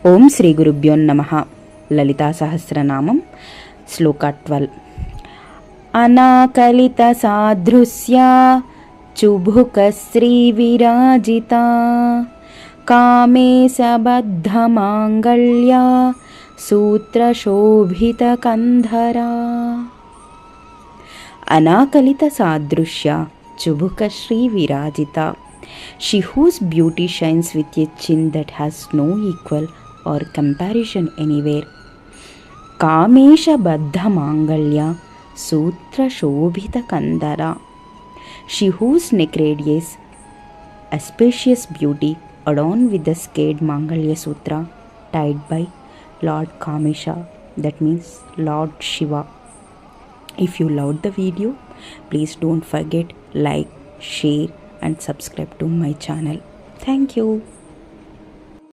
ఓం శ్రీ గురుభ్యో నమః. లలితా సహస్రనామం శ్లోక 12. అనాకలిత సాదృశ్యా చుభుకశ్రీ Virajitha కామేశబద్ధ Mangalya సూత్రశోభిత కంధరా. అనాకలిత సాదృశ్య చుభుకశ్రీ Virajitha, she whose beauty shines with a chin that has no equal or comparison anywhere. Kamesha Baddha Mangalya Sutra Shobhita Kandara, she whose neck radiates a spacious beauty adorned with the scaled Mangalya Sutra tied by Lord Kamesha, that means Lord Shiva. If you loved the video, please don't forget like, share and subscribe to my channel. Thank you.